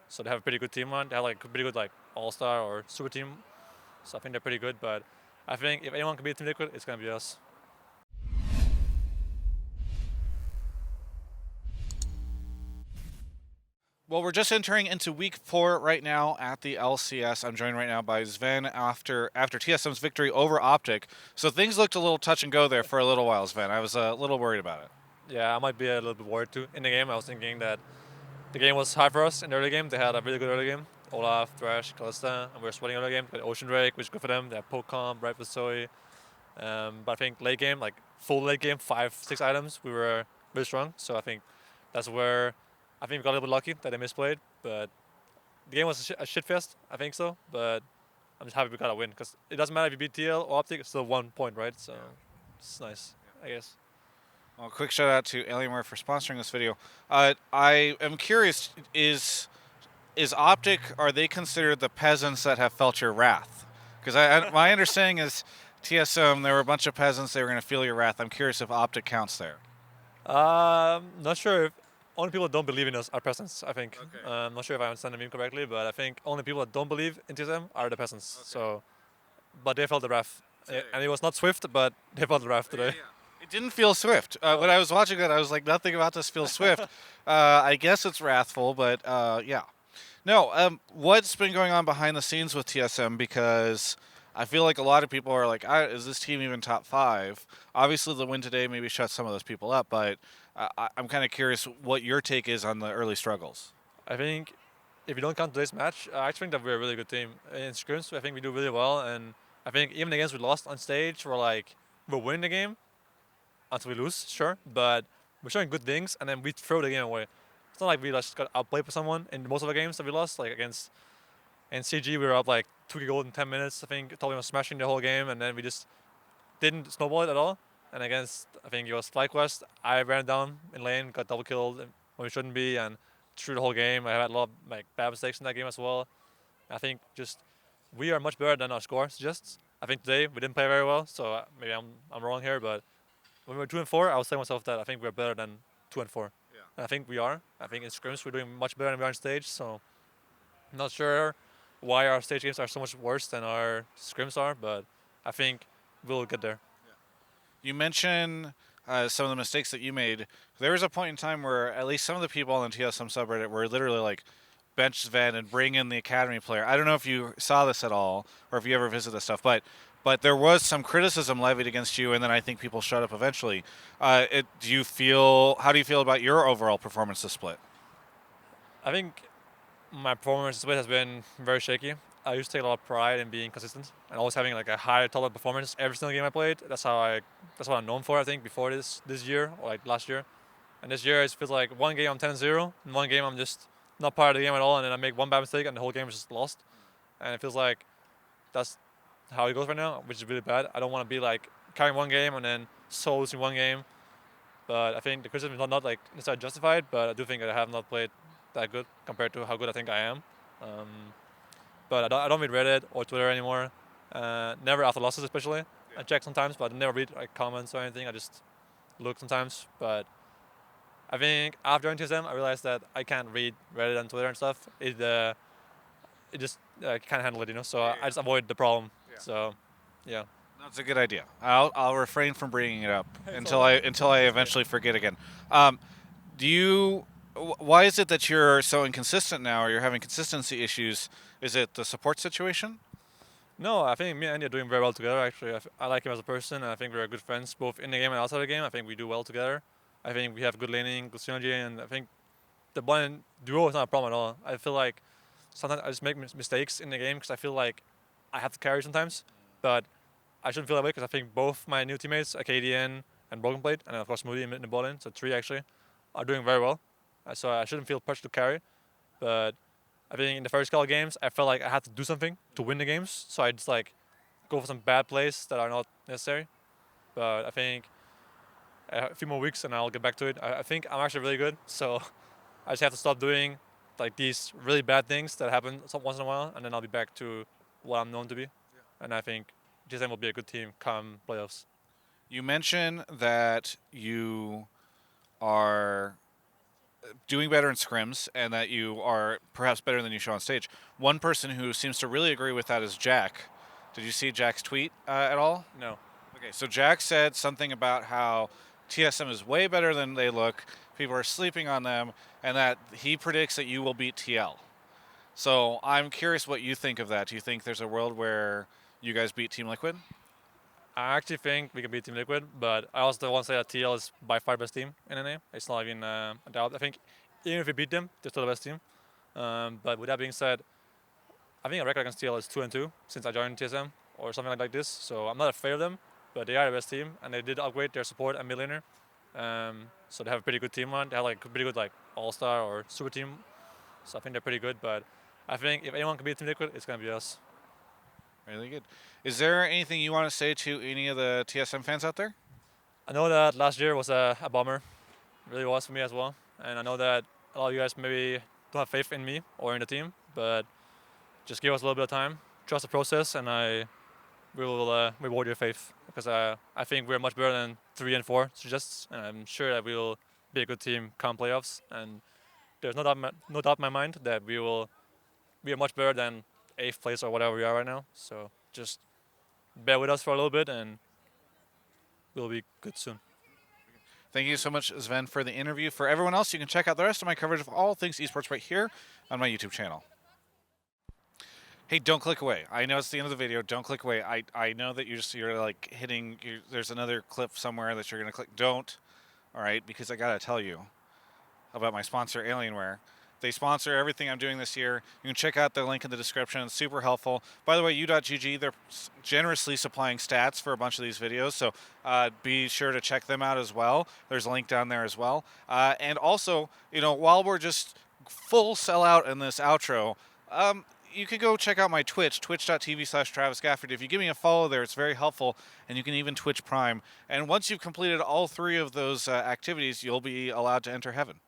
So they have a pretty good team on. They have like a pretty good like all-star or super team. So I think they're pretty good. But I think if anyone can beat Team Liquid, it's gonna be us. Well, we're just entering into week 4 right now at the LCS. I'm joined right now by Zven after TSM's victory over Optic. So things looked a little touch and go there for a little while, Zven. I was a little worried about it. Yeah, I might be a little bit worried too. In the game, I was thinking that the game was hard for us in the early game. They had a really good early game. Olaf, Thresh, Kalista, and we were sweating early game. They had Ocean Drake, which is good for them. They had Pokemon, Bright with Zoe. But I think late game, like full late game, 5, 6 items, we were really strong. So I think that's where I think we got a little bit lucky that they misplayed. But the game was a shit fest, I think so. But I'm just happy we got a win because it doesn't matter if you beat TL or Optic, it's still 1 point, right? So it's nice, I guess. Well, quick shout out to Alienware for sponsoring this video. I am curious: is Optic, are they considered the peasants that have felt your wrath? Because my understanding is TSM, there were a bunch of peasants. They were going to feel your wrath. I'm curious if Optic counts there. Not sure if only people that don't believe in us are peasants. I think. Okay. Not sure if I understand the meme correctly, but I think only people that don't believe in TSM are the peasants. Okay. So, but they felt the wrath, Today. and it was not Swift, but they felt the wrath today. It didn't feel swift. When I was watching that, I was like, nothing about this feels swift. I guess it's wrathful, but yeah. No, what's been going on behind the scenes with TSM? Because I feel like a lot of people are like, is this team even top 5? Obviously, the win today maybe shut some of those people up, but I'm kind of curious what your take is on the early struggles. I think if you don't count today's match, I actually think that we're a really good team in scrims. I think we do really well, and I think even against we lost on stage, we're winning the game until we lose, sure, but we're showing good things, and then we throw the game away. It's not like we just got outplayed by someone in most of the games that we lost. Like against in CG, we were up like 2 gold in 10 minutes. I think totally was smashing the whole game, and then we just didn't snowball it at all. And against, I think it was FlyQuest, I ran down in lane, got double killed when we shouldn't be, and through the whole game, I had a lot of like bad mistakes in that game as well. I think just we are much better than our score suggests. I think today we didn't play very well, so maybe I'm wrong here, but when we were 2-4, I was telling myself that I think we're better than 2-4. Yeah. And I think we are. I think in scrims we're doing much better than we are on stage. So I'm not sure why our stage games are so much worse than our scrims are, but I think we'll get there. You mentioned some of the mistakes that you made. There was a point in time where at least some of the people on the TSM subreddit were literally like, bench Sven and bring in the academy player. I don't know if you saw this at all or if you ever visit this stuff, but there was some criticism levied against you, and then I think people shut up eventually. How do you feel about your overall performance this split? I think my performance split has been very shaky. I used to take a lot of pride in being consistent and always having like a high top performance every single game I played. That's what I'm known for. I think before this year or like last year, and this year it feels like one game I'm 10-0, and one game I'm just not part of the game at all, and then I make one bad mistake and the whole game is just lost. And it feels like that's how it goes right now, which is really bad. I don't want to be like carrying one game and then so losing one game. But I think the criticism is not like necessarily justified, but I do think that I have not played that good compared to how good I think I am. Um, but I don't read Reddit or Twitter anymore. Never after losses, especially. I check sometimes, but I never read like comments or anything. I just look sometimes. But I think after joining TSM, I realized that I can't read Reddit and Twitter and stuff. It just can't handle it, you know. So I just avoid the problem. Yeah. So, yeah. That's a good idea. I'll refrain from bringing it up until all I eventually forget again. Do you? Why is it that you're so inconsistent now, or you're having consistency issues? Is it the support situation? No, I think me and Andy are doing very well together. Actually, I like him as a person, and I think we're good friends both in the game and outside the game. I think we do well together. I think we have good laning, good synergy, and I think the one duo is not a problem at all. I feel like sometimes I just make mistakes in the game because I feel like I have to carry sometimes, but I shouldn't feel that way because I think both my new teammates, Acadian and Broken Blade, and of course Moody in the ball lane, so 3 actually, are doing very well. So I shouldn't feel pushed to carry, but I think in the first couple of games, I felt like I had to do something to win the games. So I just like go for some bad plays that are not necessary. But I think a few more weeks and I'll get back to it. I think I'm actually really good. So I just have to stop doing like these really bad things that happen once in a while, and then I'll be back to what I'm known to be. Yeah. And I think GSM will be a good team come playoffs. You mentioned that you are doing better in scrims and that you are perhaps better than you show on stage. One person who seems to really agree with that is Jack. Did you see Jack's tweet at all? No. Okay, so Jack said something about how TSM is way better than they look, people are sleeping on them, and that he predicts that you will beat TL. So I'm curious what you think of that. Do you think there's a world where you guys beat Team Liquid? I actually think we can beat Team Liquid, but I also want to say that TL is by far the best team in NA. It's not even a doubt. I think even if we beat them, they're still the best team. But with that being said, I think a record against TL is 2-2 since I joined TSM or something like this. So I'm not afraid of them, but they are the best team, and they did upgrade their support and mid laner. So they have a pretty good team on. They have like a pretty good like all-star or super team. So I think they're pretty good. But I think if anyone can beat Team Liquid, it's gonna be us. Really good. Is there anything you want to say to any of the TSM fans out there? I know that last year was a bummer. It really was for me as well. And I know that a lot of you guys maybe don't have faith in me or in the team, but just give us a little bit of time, trust the process, and we will reward your faith. Because I think we're much better than 3 and 4 suggests, and I'm sure that we will be a good team come playoffs. And there's no doubt in my mind that we will be much better than 8th place or whatever we are right now. So just bear with us for a little bit, and we'll be good soon. Thank you so much, Zven, for the interview. For everyone else, you can check out the rest of my coverage of all things esports right here on my YouTube channel. Hey, don't click away. I know it's the end of the video. Don't click away. I know that you're like hitting. There's another clip somewhere that you're gonna click. Don't. All right, because I gotta tell you about my sponsor, Alienware. They sponsor everything I'm doing this year. You can check out the link in the description. It's super helpful. By the way, U.GG, they're generously supplying stats for a bunch of these videos, so be sure to check them out as well. There's a link down there as well. And also, while we're just full sellout in this outro, you can go check out my Twitch, twitch.tv/TravisGafford. If you give me a follow there, it's very helpful, and you can even Twitch Prime. And once you've completed all 3 of those activities, you'll be allowed to enter heaven.